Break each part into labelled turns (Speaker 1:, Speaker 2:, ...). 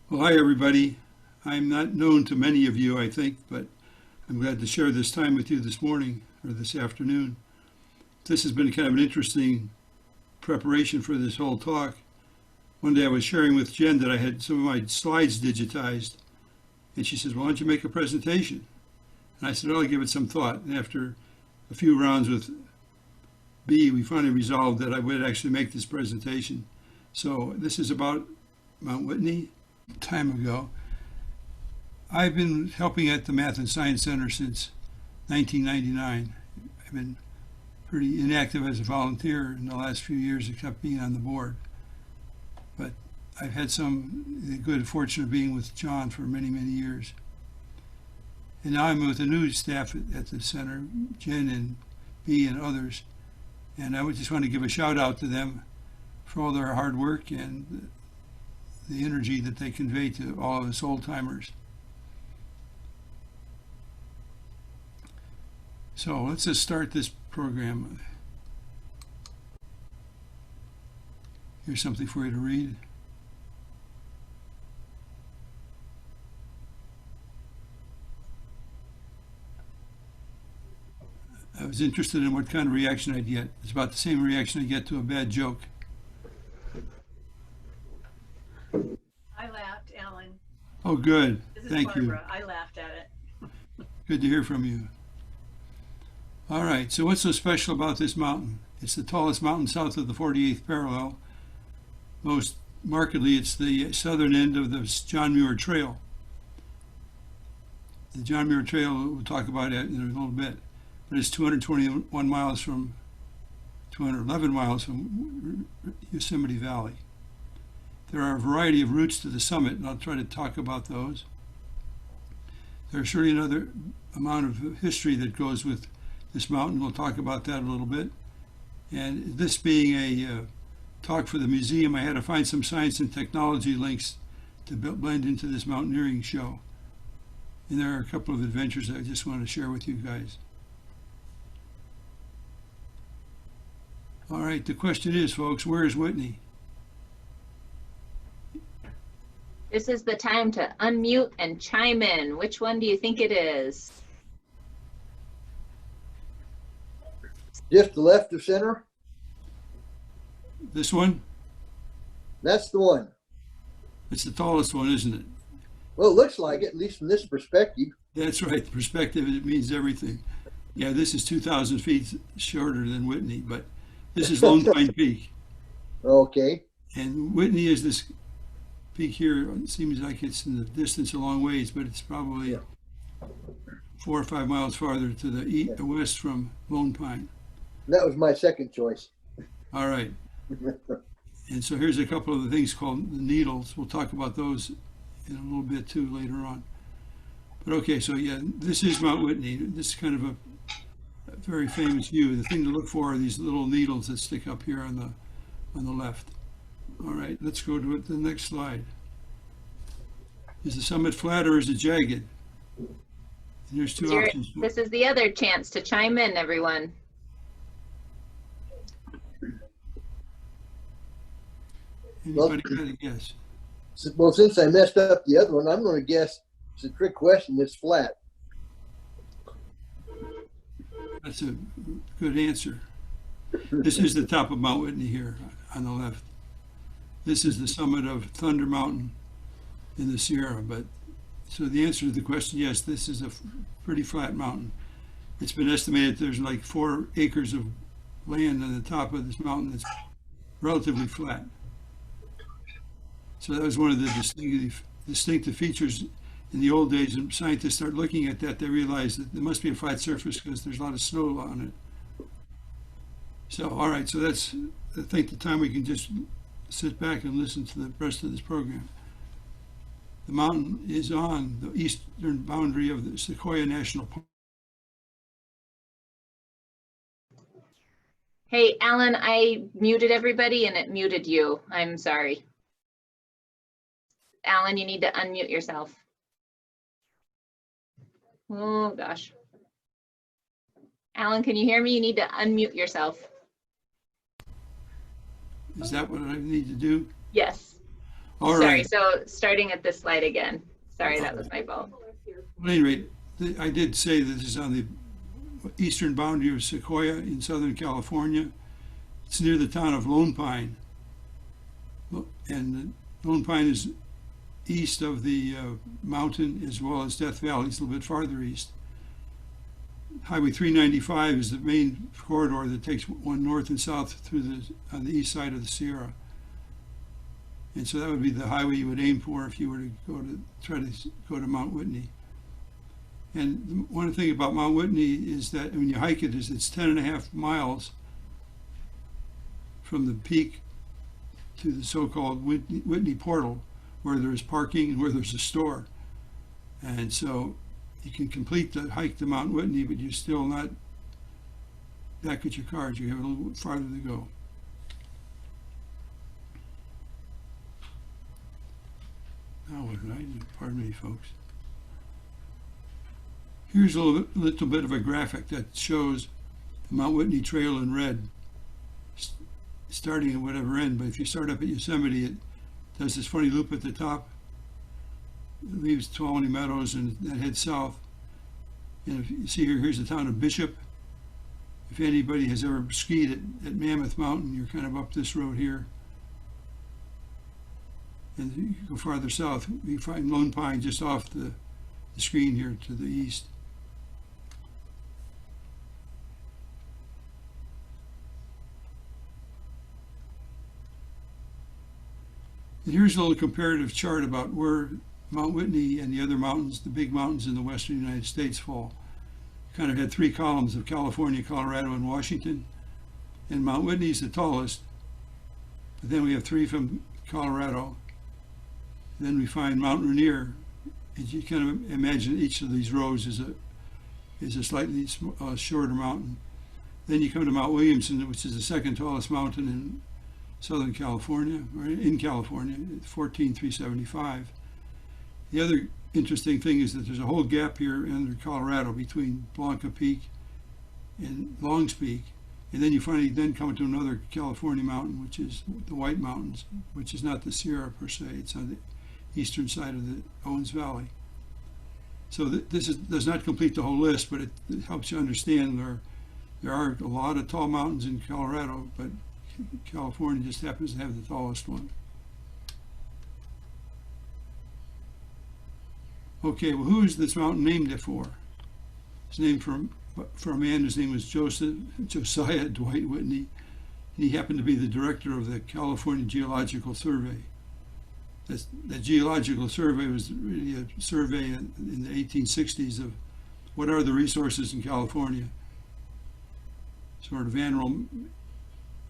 Speaker 1: Well, hi, everybody. I'm not known to many of you, I think, but I'm glad to share this time with you this morning or this afternoon. This has been kind of an interesting preparation for this whole talk. One day I was sharing with Jen that I had some of my slides digitized, and she says, "Well, why don't you make a presentation?" And I said, "Well, I'll give it some thought." And after a few rounds with B, we finally resolved that I would actually make this presentation. So this is about Mount Whitney. Time ago, I've been helping at the Math and Science Center since 1999. I've been pretty inactive as a volunteer in the last few years, except being on the board. But I've had the good fortune of being with John for many, many years. And now I'm with the new staff at the center, Jen and B and others. And I would just want to give a shout out to them for all their hard work and the energy that they convey to all of us old timers. So let's just start this program. Here's something for you to read. I was interested in what kind of reaction I'd get. It's about the same reaction I get to a bad joke.
Speaker 2: I laughed, Alan.
Speaker 1: Oh, good.
Speaker 2: This is
Speaker 1: Thank you.
Speaker 2: Barbara. I laughed at it.
Speaker 1: Good to hear from you. All right, so what's so special about this mountain? It's the tallest mountain south of the 48th parallel. Most markedly, it's the southern end of the John Muir Trail. The John Muir Trail, we'll talk about it in a little bit, but it's 211 miles from Yosemite Valley. There are a variety of routes to the summit, and I'll try to talk about those. There's surely another amount of history that goes with this mountain. We'll talk about that a little bit. And this being a talk for the museum, I had to find some science and technology links to blend into this mountaineering show. And there are a couple of adventures I just want to share with you guys. All right, the question is, folks, where is Whitney?
Speaker 3: This is the time to unmute and chime in. Which one do you think it is?
Speaker 4: Just to the left of center?
Speaker 1: This one?
Speaker 4: That's the one.
Speaker 1: It's the tallest one, isn't it?
Speaker 4: Well, it looks like it, at least from this perspective.
Speaker 1: That's right. Perspective, it means everything. Yeah, this is 2,000 feet shorter than Whitney, but this is Lone Pine Peak.
Speaker 4: Okay.
Speaker 1: And Whitney is this peak here. It seems like it's in the distance a long ways, but it's probably 4 or 5 miles farther to the west from Lone Pine.
Speaker 4: That was my second choice.
Speaker 1: All right. And so here's a couple of the things called the needles. We'll talk about those in a little bit too later on. But okay, so yeah, this is Mount Whitney. This is kind of a very famous view. The thing to look for are these little needles that stick up here on the left. All right, let's go to the next slide. Is the summit flat or is it jagged? And there's two options.
Speaker 3: This is the other chance to chime in, everyone.
Speaker 1: Anybody got a guess?
Speaker 4: Well, since I messed up the other one, I'm going to guess it's a trick question. It's flat.
Speaker 1: That's a good answer. This is the top of Mount Whitney here on the left. This is the summit of Thunder Mountain in the Sierra. But so the answer to the question, yes, this is a pretty flat mountain. It's been estimated there's like 4 acres of land on the top of this mountain that's relatively flat. So that was one of the distinctive features in the old days. When scientists start looking at that, they realize that there must be a flat surface because there's a lot of snow on it. So, all right, so that's, I think, the time we can just sit back and listen to the rest of this program. The mountain is on the eastern boundary of the Sequoia National Park.
Speaker 3: Hey, Alan, I muted everybody and it muted you. I'm sorry. Alan, you need to unmute yourself. Oh, gosh. Alan, can you hear me? You need to unmute yourself.
Speaker 1: Is that what I need to do?
Speaker 3: Yes.
Speaker 1: All
Speaker 3: Sorry,
Speaker 1: right.
Speaker 3: so starting at this slide again. Sorry, that was my fault.
Speaker 1: At any rate, I did say that this is on the eastern boundary of Sequoia in Southern California. It's near the town of Lone Pine. And Lone Pine is east of the mountain, as well as Death Valley. It's a little bit farther east. Highway 395 is the main corridor that takes one north and south through on the east side of the Sierra. And so that would be the highway you would aim for if you were to try to go to Mount Whitney. And one thing about Mount Whitney is that when you hike it, is it's 10.5 miles from the peak to the so-called Whitney Portal, where there's parking and where there's a store. And so you can complete the hike to Mount Whitney, but you're still not back at your cars. You have a little farther to go. Now what did I do? Pardon me, folks. Here's a little bit of a graphic that shows the Mount Whitney Trail in red, starting at whatever end. But if you start up at Yosemite, it does this funny loop at the top. It leaves Tuolumne Meadows and that heads south. And if you see here, here's the town of Bishop. If anybody has ever skied at Mammoth Mountain, you're kind of up this road here. And you go farther south, you find Lone Pine just off the screen here to the east. And here's a little comparative chart about where Mount Whitney and the other mountains, the big mountains in the western United States, fall. Kind of had three columns of California, Colorado, and Washington. And Mount Whitney is the tallest. But then we have three from Colorado. Then we find Mount Rainier. And you kind of imagine each of these rows is a slightly shorter mountain. Then you come to Mount Williamson, which is the second tallest mountain in Southern California, or in California, 14,375. The other interesting thing is that there's a whole gap here under Colorado between Blanca Peak and Longs Peak. And then you finally then come to another California mountain, which is the White Mountains, which is not the Sierra per se. It's on the eastern side of the Owens Valley. So this does not complete the whole list, but it helps you understand there are a lot of tall mountains in Colorado, but California just happens to have the tallest one. Okay, well, who is this mountain named for? It's named for a man whose name was Josiah Dwight Whitney. He happened to be the director of the California Geological Survey. That Geological Survey was really a survey in the 1860s of what are the resources in California. Sort of animal,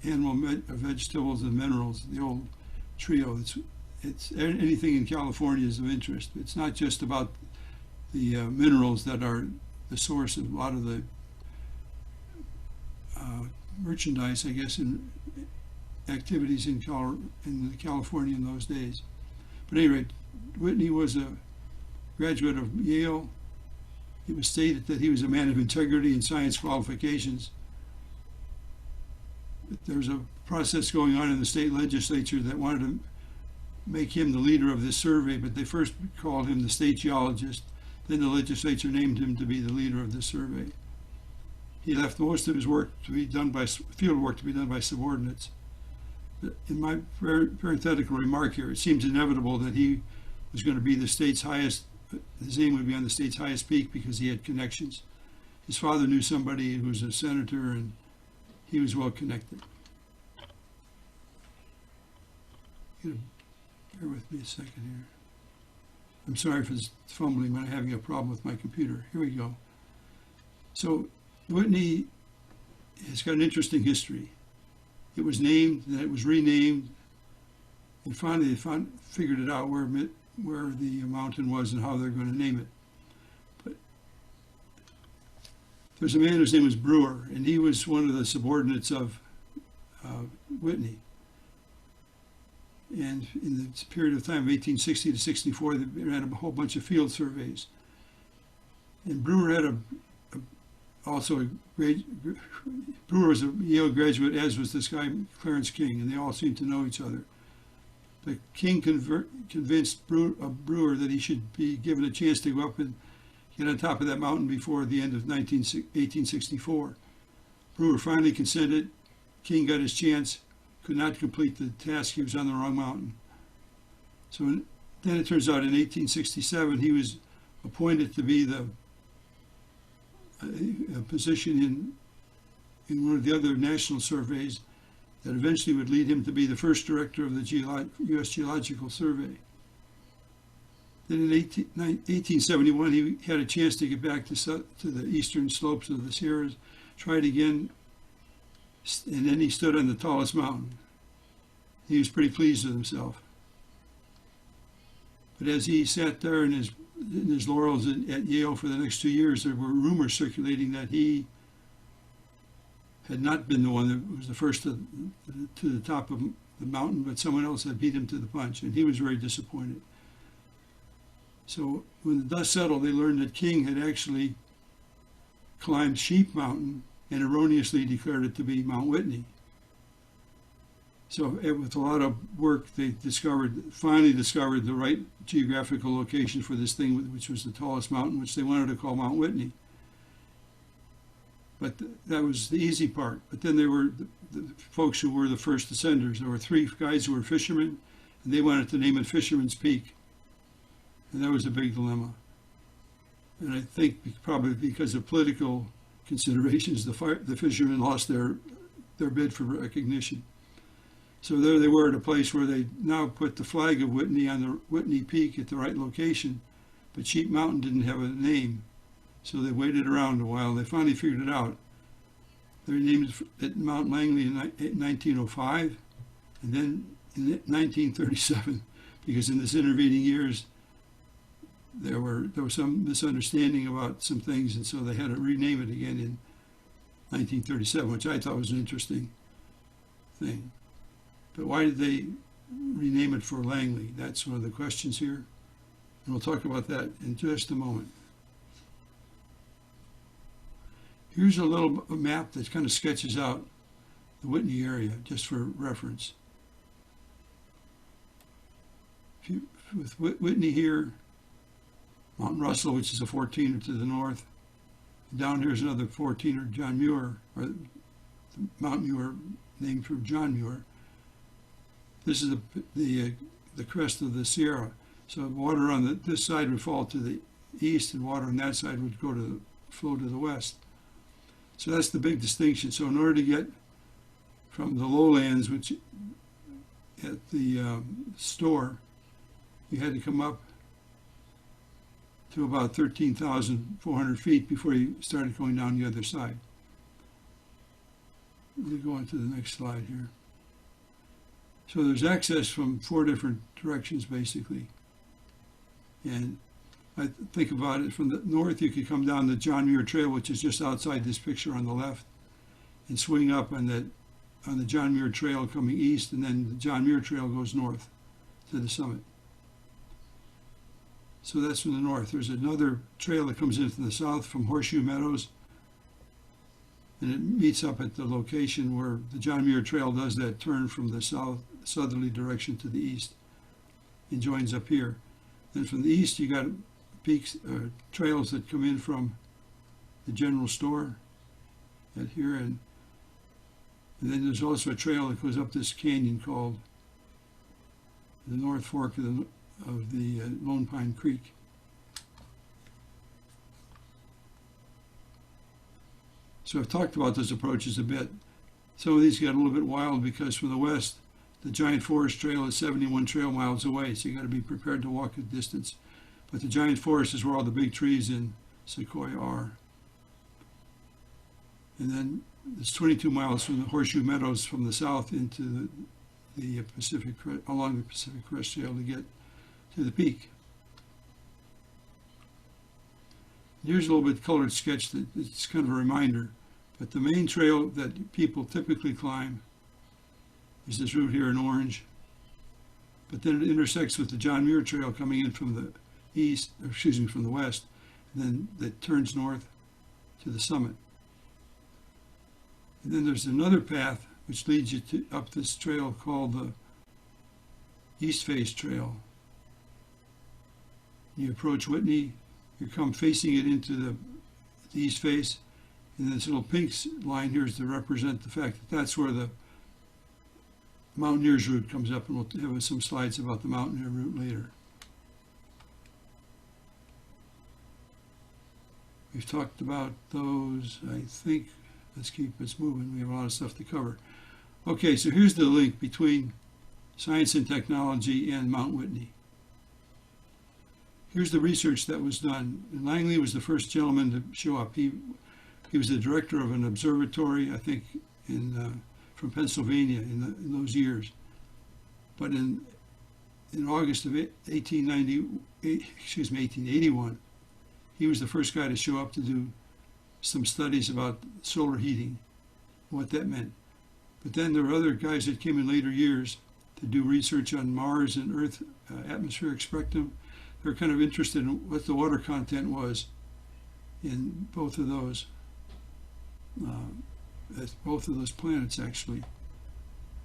Speaker 1: vegetables, and minerals, the old trio. It's anything in California is of interest. It's not just about the minerals that are the source of a lot of the merchandise, I guess, in activities in California in those days. But at any rate, Whitney was a graduate of Yale. It was stated that he was a man of integrity and science qualifications. But there's a process going on in the state legislature that wanted to make him the leader of this survey, but they first called him the state geologist. Then the legislature named him to be the leader of the survey. He left most of his work to be done by field work to be done by subordinates. But in my parenthetical remark here, it seems inevitable that he was going to be the state's highest. His name would be on the state's highest peak because he had connections. His father knew somebody who was a senator, and he was well connected. Bear with me a second here. I'm sorry for this fumbling, but I'm having a problem with my computer. Here we go. So Whitney has got an interesting history. It was named, then it was renamed, and finally they figured it out where the mountain was and how they're going to name it. But there's a man whose name was Brewer, and he was one of the subordinates of Whitney. And in the period of time of 1860 to 64, they ran a whole bunch of field surveys. And Brewer had Brewer was a Yale graduate, as was this guy Clarence King, and they all seemed to know each other. the king convinced Brewer that he should be given a chance to go up and get on top of that mountain before the end of 1864. Brewer finally consented. King got his chance, could not complete the task. He was on the wrong mountain. So then it turns out in 1867 he was appointed to be a position in one of the other national surveys that eventually would lead him to be the first director of the U.S. Geological Survey. Then in 1871, he had a chance to get back to the eastern slopes of the Sierras, tried again, and then he stood on the tallest mountain. He was pretty pleased with himself. But as he sat there in his laurels at Yale for the next 2 years, there were rumors circulating that he had not been the one that was the first to the top of the mountain, but someone else had beat him to the punch, and he was very disappointed. So when the dust settled, they learned that King had actually climbed Sheep Mountain and erroneously declared it to be Mount Whitney. So with a lot of work, they finally discovered the right geographical location for this thing, which was the tallest mountain, which they wanted to call Mount Whitney. But that was the easy part. But then there were the folks who were the first ascenders. There were 3 guys who were fishermen, and they wanted to name it Fisherman's Peak. And that was a big dilemma. And I think probably because of political considerations, the fishermen lost their bid for recognition. So there they were at a place where they now put the flag of Whitney on the Whitney Peak at the right location, but Sheep Mountain didn't have a name. So they waited around a while. They finally figured it out. They named it Mount Langley in 1905, and then in 1937, because in this intervening years, there was some misunderstanding about some things, and so they had to rename it again in 1937, which I thought was an interesting thing. But why did they rename it for Langley? That's one of the questions here, and we'll talk about that in just a moment. Here's a little map that kind of sketches out the Whitney area, just for reference. With Whitney here, Mount Russell, which is a 14er to the north. Down here is another 14er, John Muir, or Mount Muir, named for John Muir. This is the crest of the Sierra. So water on this side would fall to the east, and water on that side would flow to the west. So that's the big distinction. So in order to get from the lowlands, which at the store, you had to come up to about 13,400 feet before you started going down the other side. Let me go on to the next slide here. So there's access from 4 different directions, basically. And I think about it, from the north, you could come down the John Muir Trail, which is just outside this picture on the left, and swing up on the John Muir Trail coming east, and then the John Muir Trail goes north to the summit. So that's from the north. There's another trail that comes in from the south from Horseshoe Meadows, and it meets up at the location where the John Muir Trail does that turn from the southerly direction to the east and joins up here. Then from the east, you got peaks, trails that come in from the general store at here, and then there's also a trail that goes up this canyon called the North Fork of the Lone Pine Creek. So I've talked about those approaches a bit. Some of these get a little bit wild because from the west, the Giant Forest Trail is 71 trail miles away, so you got to be prepared to walk a distance. But the Giant Forest is where all the big trees in Sequoia are. And then it's 22 miles from the Horseshoe Meadows from the south into the Pacific, along the Pacific Crest Trail to get to the peak. Here's a little bit colored sketch that it's kind of a reminder, but the main trail that people typically climb is this route here in orange, but then it intersects with the John Muir Trail coming in from the east, or excuse me, from the west, and then it turns north to the summit. And then there's another path which leads you up this trail called east face trail. You approach Whitney, you come facing it into the east face, and this little pink line here is to represent the fact that that's where the Mountaineers route comes up, and we'll have some slides about the Mountaineer route later. We've talked about those, I think. Let's keep this moving. We have a lot of stuff to cover. Okay, so here's the link between science and technology and Mount Whitney. Here's the research that was done. And Langley was the first gentleman to show up. He was the director of an observatory, I think, from Pennsylvania in those years. But in August of 1881, he was the first guy to show up to do some studies about solar heating, what that meant. But then there were other guys that came in later years to do research on Mars and Earth atmospheric spectrum. They were kind of interested in what the water content was in both of those planets, actually.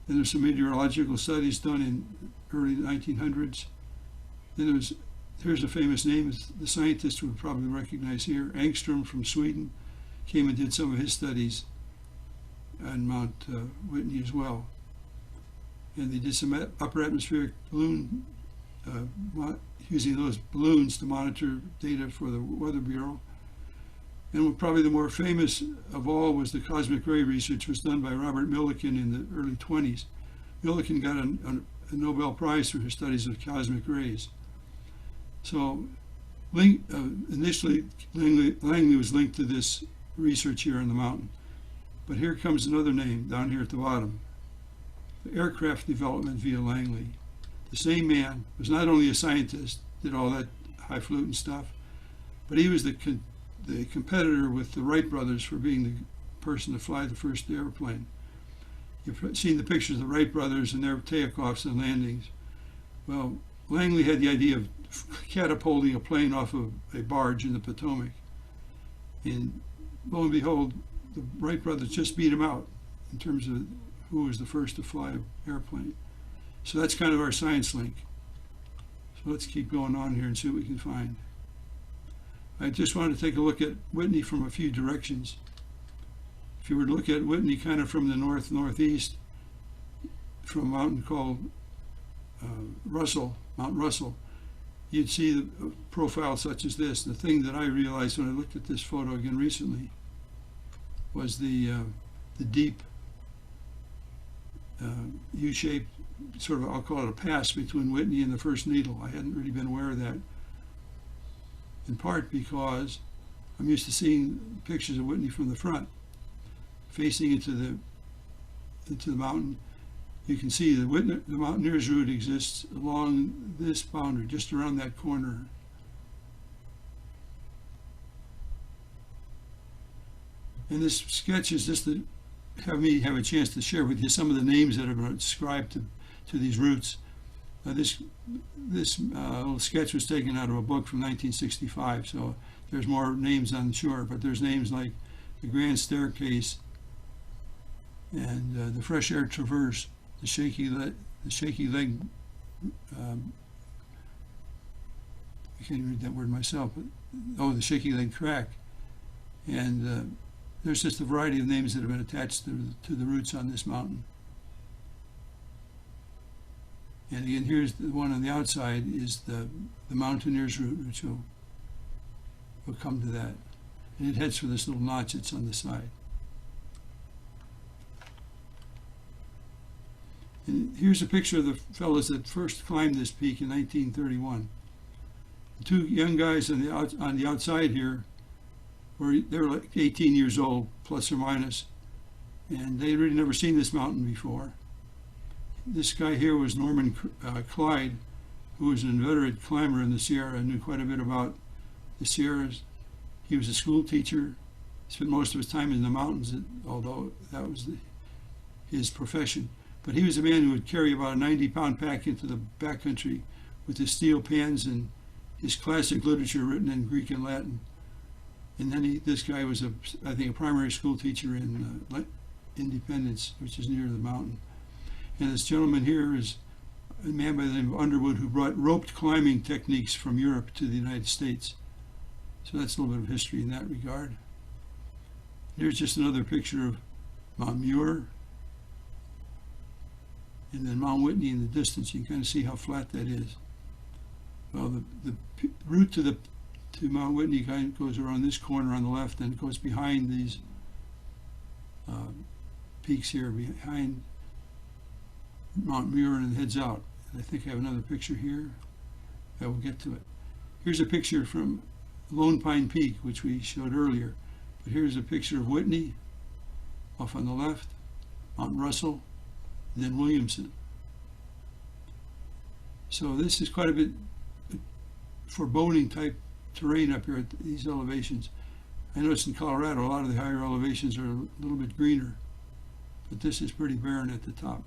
Speaker 1: And there's some meteorological studies done in early 1900s. Then here's a famous name the scientist would probably recognize here. Engström from Sweden came and did some of his studies on Mount Whitney as well. And they did some upper atmospheric balloon, using those balloons to monitor data for the Weather Bureau. And probably the more famous of all was the cosmic ray research was done by Robert Millikan in the early 20s. Millikan got a Nobel Prize for his studies of cosmic rays. So initially, Langley was linked to this research here on the mountain. But here comes another name down here at the bottom. The aircraft development via Langley. The same man was not only a scientist, did all that highfalutin stuff, but he was the competitor with the Wright brothers for being the person to fly the first airplane. You've seen the pictures of the Wright brothers and their takeoffs and landings. Well, Langley had the idea of catapulting a plane off of a barge in the Potomac. And lo and behold, the Wright brothers just beat him out in terms of who was the first to fly an airplane. So that's kind of our science link. So let's keep going on here and see what we can find. I just wanted to take a look at Whitney from a few directions. If you were to look at Whitney kind of from the northeast, from a mountain called Mount Russell, you'd see a profile such as this. The thing that I realized when I looked at this photo again recently was the deep U-shaped, sort of, I'll call it a pass between Whitney and the first needle. I hadn't really been aware of that, in part because I'm used to seeing pictures of Whitney from the front, facing into the mountain. You can see the Mountaineers route exists along this boundary, just around that corner. And this sketch is just to have me have a chance to share with you some of the names that have been ascribed to these routes. This little sketch was taken out of a book from 1965, so there's more names on shore, but there's names like the Grand Staircase and the Fresh Air Traverse, the Shaky Leg, I can't even read that word myself, but the Shaky Leg Crack. And there's just a variety of names that have been attached to the routes on this mountain. And again, here's the one on the outside is the Mountaineers route, which we'll come to that. And it heads for this little notch that's on the side. And here's a picture of the fellows that first climbed this peak in 1931. The two young guys on the outside here they were like 18 years old, plus or minus, and they had really never seen this mountain before. This guy here was Norman Clyde, who was an inveterate climber in the Sierra, knew quite a bit about the Sierras. He was a school teacher, spent most of his time in the mountains, although that was his profession. But he was a man who would carry about a 90-pound pack into the backcountry with his steel pans and his classic literature written in Greek and Latin. And then this guy was, I think, a primary school teacher in Independence, which is near the mountain. And this gentleman here is a man by the name of Underwood who brought roped climbing techniques from Europe to the United States. So that's a little bit of history in that regard. Here's just another picture of Mount Muir. And then Mount Whitney in the distance. You can kind of see how flat that is. Well, the route to Mount Whitney kind of goes around this corner on the left and goes behind these peaks here, behind Mount Muir, and heads out. And I think I have another picture here. I will get to it. Here's a picture from Lone Pine Peak, which we showed earlier. But here's a picture of Whitney off on the left, Mount Russell, and then Williamson. So this is quite a bit foreboding type terrain up here at these elevations. I noticed in Colorado a lot of the higher elevations are a little bit greener, but this is pretty barren at the top.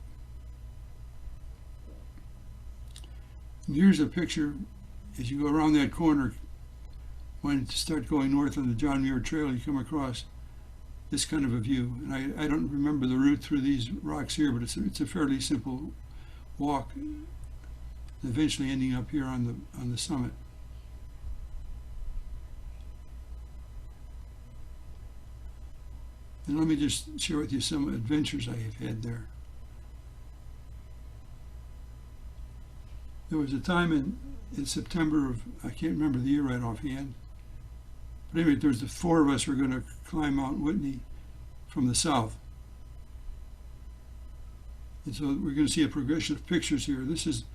Speaker 1: And here's a picture as you go around that corner. When you start going north on the John Muir Trail, you come across this kind of a view. And I don't remember the route through these rocks here, but it's a fairly simple walk, eventually ending up here on the summit. And let me just share with you some adventures I have had there. There was a time in September of, I can't remember the year right offhand, but anyway, there was the four of us who were going to climb Mount Whitney from the south. And so we're going to see a progression of pictures here. This is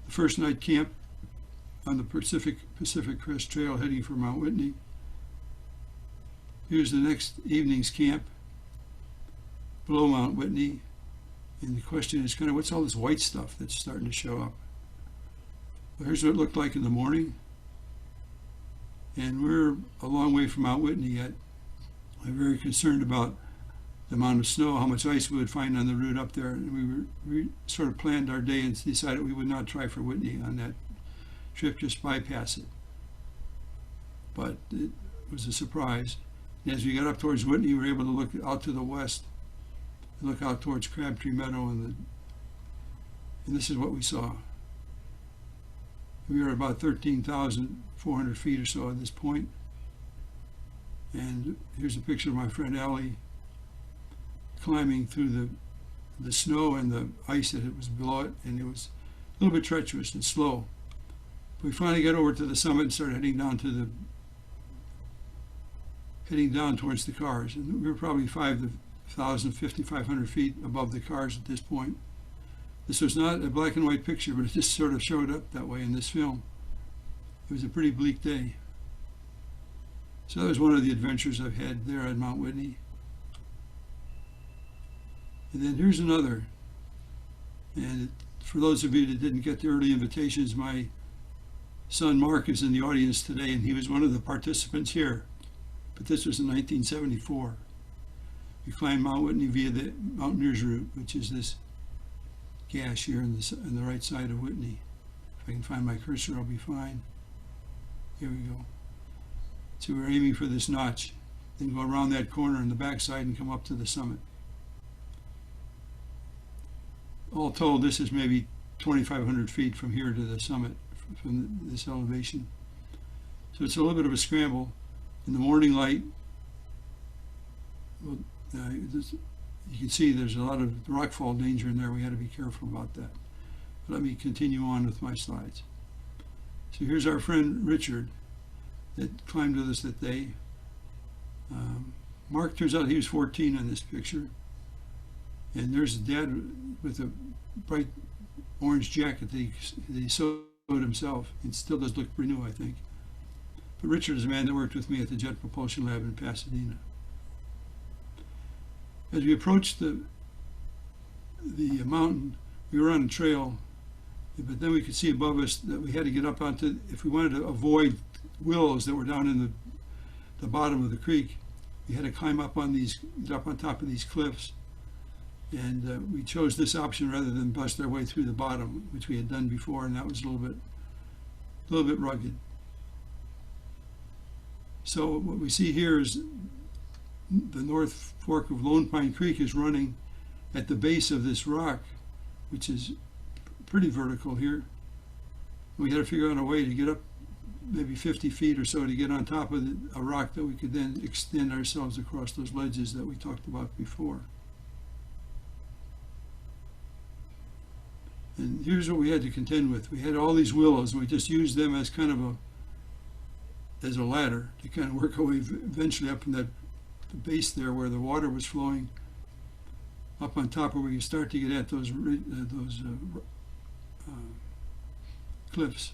Speaker 1: the first night camp on the Pacific Crest Trail heading for Mount Whitney. Here's the next evening's camp below Mount Whitney. And the question is kind of, what's all this white stuff that's starting to show up? Well, here's what it looked like in the morning. And we're a long way from Mount Whitney yet. We're very concerned about the amount of snow, how much ice we would find on the route up there. And we sort of planned our day and decided we would not try for Whitney on that trip, just bypass it. But it was a surprise. And as we got up towards Whitney, we were able to look out to the west and look out towards Crabtree Meadow, and this is what we saw. We were about 13,400 feet or so at this point. And here's a picture of my friend Allie climbing through the snow and the ice that was below it, and it was a little bit treacherous and slow. But we finally got over to the summit and started heading down towards the cars. And we were probably 5,500 feet above the cars at this point. This was not a black and white picture, but it just sort of showed up that way in this film. It was a pretty bleak day. So that was one of the adventures I've had there at Mount Whitney. And then here's another. And for those of you that didn't get the early invitations, my son Mark is in the audience today, and he was one of the participants here. But this was in 1974. We climbed Mount Whitney via the Mountaineers route, which is this gash here on the right side of Whitney. If I can find my cursor, I'll be fine. Here we go. So we're aiming for this notch, then go around that corner on the backside and come up to the summit. All told, this is maybe 2,500 feet from here to the summit, from this elevation. So it's a little bit of a scramble. In the morning light, well, you can see there's a lot of rockfall danger in there. We had to be careful about that. But let me continue on with my slides. So here's our friend Richard that climbed with us that day. Mark, turns out he was 14 on this picture. And there's his dad with a bright orange jacket that he sewed himself. It still does look pretty new, I think. But Richard is a man that worked with me at the Jet Propulsion Lab in Pasadena. As we approached the mountain, we were on a trail, but then we could see above us that we had to get up onto, if we wanted to avoid willows that were down in the bottom of the creek, we had to climb up on top of these cliffs. And we chose this option rather than bust our way through the bottom, which we had done before, and that was a little bit rugged. So what we see here is the North Fork of Lone Pine Creek is running at the base of this rock, which is pretty vertical here. We had to figure out a way to get up maybe 50 feet or so to get on top of a rock that we could then extend ourselves across those ledges that we talked about before. And here's what we had to contend with. We had all these willows, and we just used them as kind of as a ladder to kind of work our way eventually up from the base there where the water was flowing up on top, where we could start to get at those cliffs.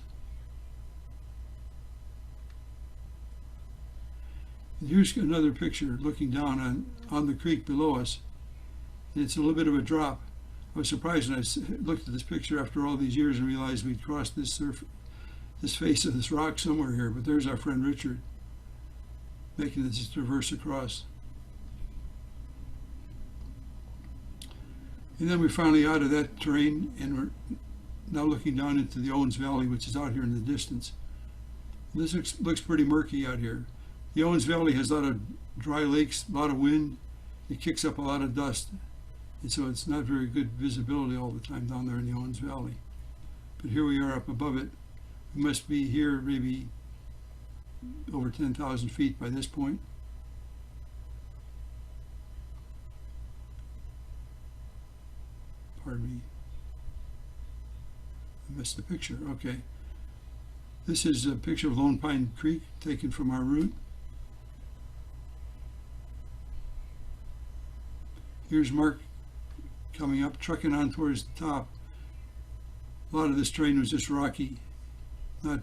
Speaker 1: And here's another picture looking down on the creek below us. And it's a little bit of a drop. I was surprised when I looked at this picture after all these years and realized we'd crossed this face of this rock somewhere here. But there's our friend Richard making this traverse across. And then we're finally out of that terrain, and we're now looking down into the Owens Valley, which is out here in the distance. This looks pretty murky out here. The Owens Valley has a lot of dry lakes, a lot of wind. It kicks up a lot of dust. And so it's not very good visibility all the time down there in the Owens Valley. But here we are up above it. We must be here maybe over 10,000 feet by this point. Pardon me. I missed the picture. Okay. This is a picture of Lone Pine Creek taken from our route. Here's Mark coming up, trucking on towards the top. A lot of this terrain was just rocky, not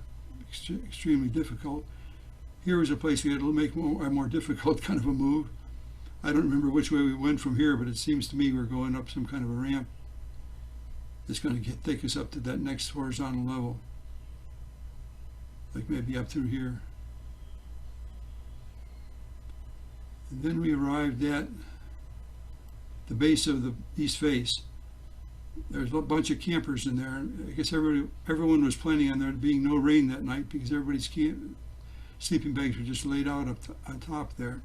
Speaker 1: extremely difficult. Here was a place we had to make a more difficult kind of a move. I don't remember which way we went from here, but it seems to me we're going up some kind of a ramp that's going to take us up to that next horizontal level, like maybe up through here. And then we arrived at the base of the east face. There's a bunch of campers in there. I guess everyone was planning on there being no rain that night because everybody's sleeping bags were just laid out on top there.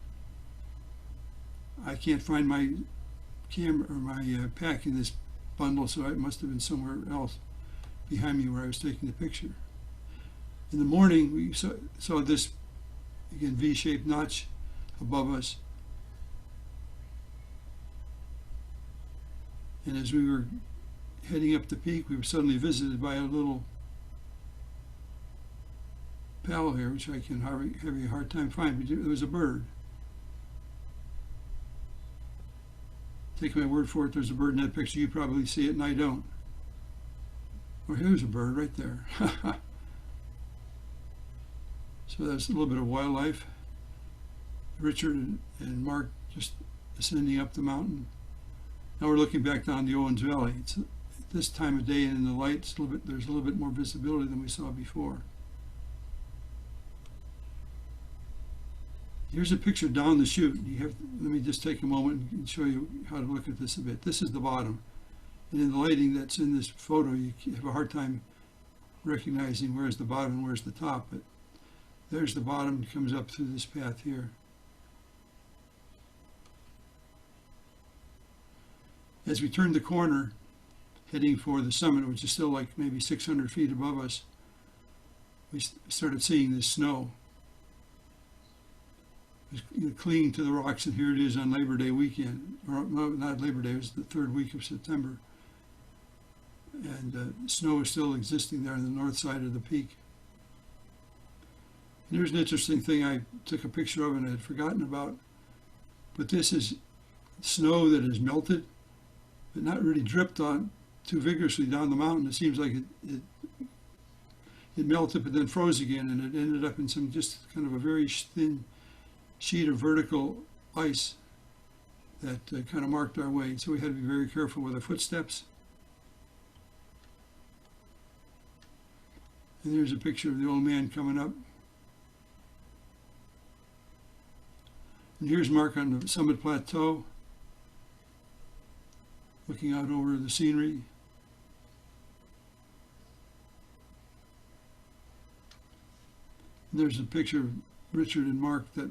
Speaker 1: I can't find my camera or my pack in this bundle, so it must have been somewhere else behind me where I was taking the picture. In the morning, we saw this, again, V-shaped notch above us. And as we were heading up the peak, we were suddenly visited by a little pal here, which I can have a hard time finding. There was a bird. Take my word for it, there's a bird in that picture. You probably see it and I don't. Oh, here's a bird right there. So that's a little bit of wildlife. Richard and Mark just ascending up the mountain. Now we're looking back down the Owens Valley. It's at this time of day and in the light, there's a little bit more visibility than we saw before. Here's a picture down the chute. Let me just take a moment and show you how to look at this a bit. This is the bottom. And in the lighting that's in this photo, you have a hard time recognizing where's the bottom and where's the top. But there's the bottom. It comes up through this path here. As we turned the corner, heading for the summit, which is still like maybe 600 feet above us, we started seeing this snow. It was clinging to the rocks, and here it is on Labor Day weekend. Or no, not Labor Day, it was the third week of September. And snow is still existing there on the north side of the peak. And here's an interesting thing I took a picture of and I had forgotten about. But this is snow that has melted, but not really dripped on too vigorously down the mountain. It seems like it melted but then froze again, and it ended up in some just kind of a very thin sheet of vertical ice that kind of marked our way. So we had to be very careful with our footsteps. And there's a picture of the old man coming up. And here's Mark on the summit plateau, looking out over the scenery. And there's a picture of Richard and Mark that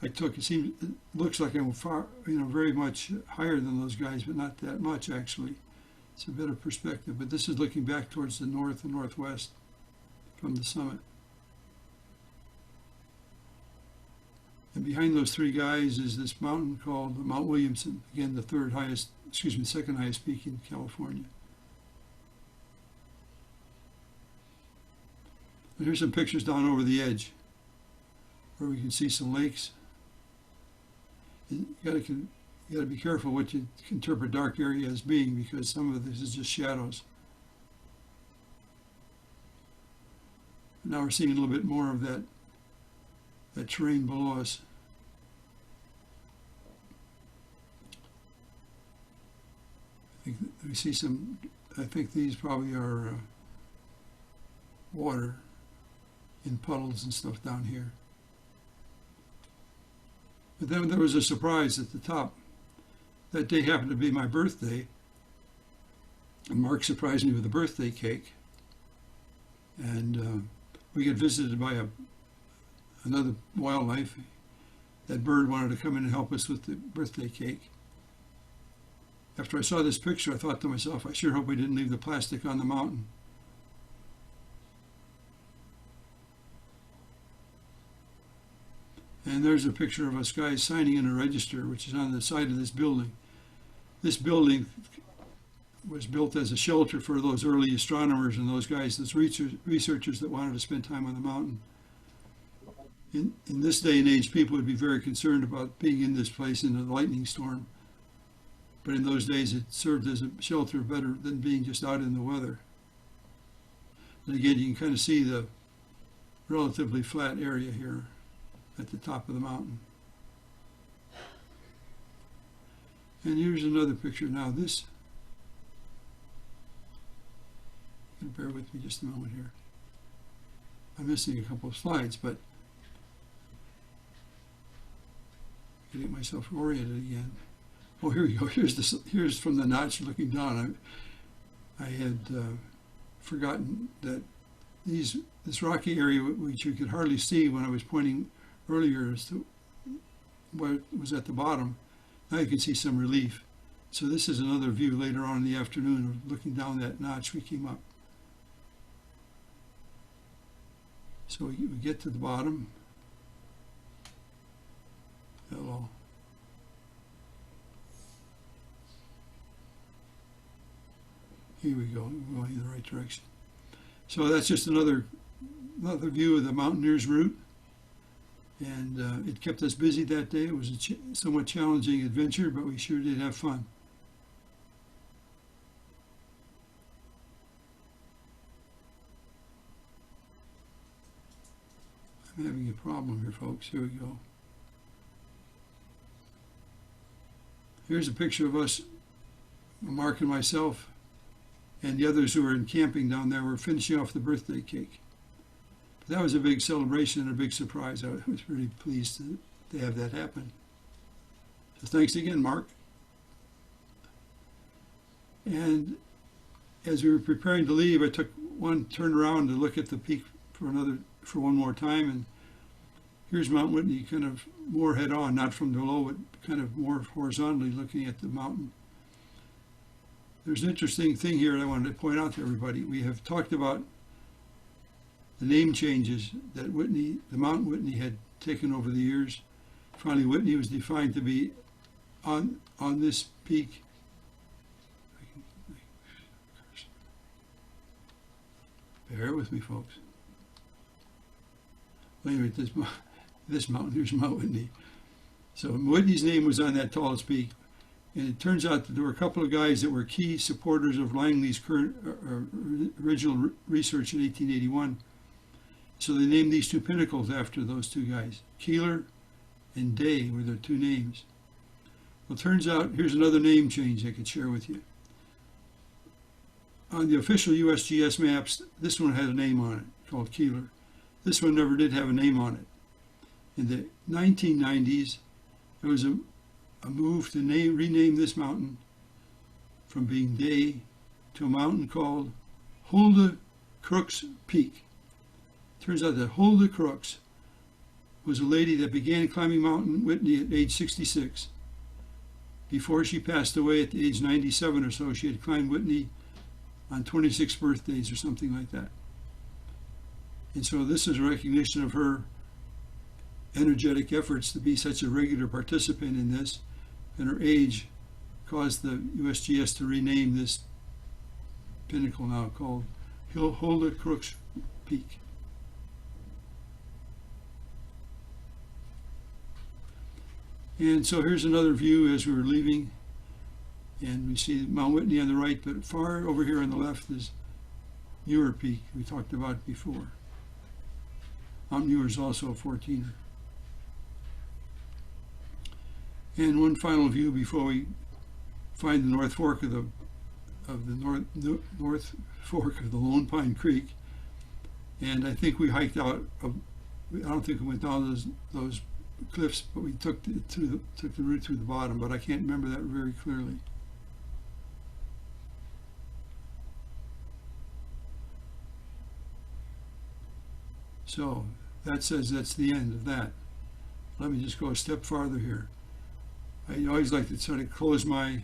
Speaker 1: I took. It looks like I'm far, very much higher than those guys, but not that much actually. It's a better perspective, but this is looking back towards the north and northwest from the summit. And behind those three guys is this mountain called Mount Williamson, again the second highest peak in California. And here's some pictures down over the edge where we can see some lakes. And you gotta be careful what you interpret dark area as being, because some of this is just shadows. Now we're seeing a little bit more of that terrain below us. I think we see some, I think these probably are water in puddles and stuff down here. But then there was a surprise at the top. That day happened to be my birthday, and Mark surprised me with a birthday cake. And we get visited by another wildlife. That bird wanted to come in and help us with the birthday cake. After I saw this picture, I thought to myself, I sure hope we didn't leave the plastic on the mountain. And there's a picture of us guys signing in a register, which is on the side of this building. This building was built as a shelter for those early astronomers and those guys, those researchers that wanted to spend time on the mountain. In this day and age, people would be very concerned about being in this place in a lightning storm. But in those days, it served as a shelter better than being just out in the weather. And again, you can kind of see the relatively flat area here at the top of the mountain. And here's another picture. Now this, bear with me just a moment here. I'm missing a couple of slides, but getting myself oriented again. Oh, here we go. Here's from the notch looking down. I had forgotten that this rocky area, which you could hardly see when I was pointing earlier as to what was at the bottom, now you can see some relief. So this is another view later on in the afternoon of looking down that notch we came up. So we get to the bottom. Hello. Here we go, we're going in the right direction. So that's just another view of the Mountaineers route. And it kept us busy that day. It was a somewhat challenging adventure, but we sure did have fun. I'm having a problem here, folks. Here we go. Here's a picture of us, Mark and myself, and the others who were camping down there were finishing off the birthday cake. But that was a big celebration and a big surprise. I was really pleased to have that happen. So thanks again, Mark. And as we were preparing to leave, I took one turn around to look at the peak for one more time, and here's Mount Whitney, kind of more head on, not from below, but kind of more horizontally looking at the mountain. There's an interesting thing here that I wanted to point out to everybody. We have talked about the name changes that the Mount Whitney had taken over the years. Finally, Whitney was defined to be on this peak. Bear with me, folks. Well, anyway, this mountain, here's Mount Whitney. So Whitney's name was on that tallest peak. And it turns out that there were a couple of guys that were key supporters of Langley's original research in 1881. So they named these two pinnacles after those two guys. Keeler and Day were their two names. Well, it turns out, here's another name change I could share with you. On the official USGS maps, this one had a name on it called Keeler. This one never did have a name on it. In the 1990s, there was a move to rename this mountain from being Day to a mountain called Hulda Crooks Peak. Turns out that Hulda Crooks was a lady that began climbing Mount Whitney at age 66. Before she passed away at the age 97 or so, she had climbed Whitney on 26 birthdays or something like that. And so this is a recognition of her energetic efforts to be such a regular participant in this, and her age caused the USGS to rename this pinnacle now called Hilda Crook's Peak. And so here's another view as we were leaving, and we see Mount Whitney on the right, but far over here on the left is Muir Peak we talked about before. Mount Muir is also a 14er. And one final view before we find the North Fork of the North Fork of the Lone Pine Creek. And I think we hiked out. I don't think we went down those cliffs, but we took the route through the bottom. But I can't remember that very clearly. So that says that's the end of that. Let me just go a step farther here. I always like to sort of close my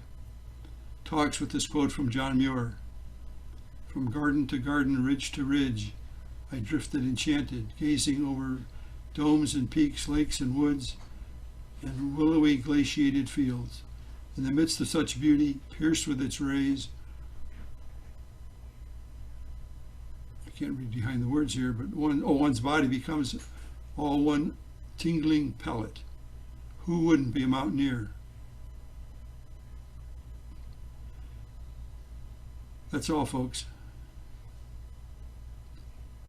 Speaker 1: talks with this quote from John Muir. From garden to garden, ridge to ridge, I drifted enchanted, gazing over domes and peaks, lakes and woods, and willowy glaciated fields. In the midst of such beauty, pierced with its rays, I can't read behind the words here, but one's body becomes all one tingling pellet. Who wouldn't be a mountaineer? That's all, folks.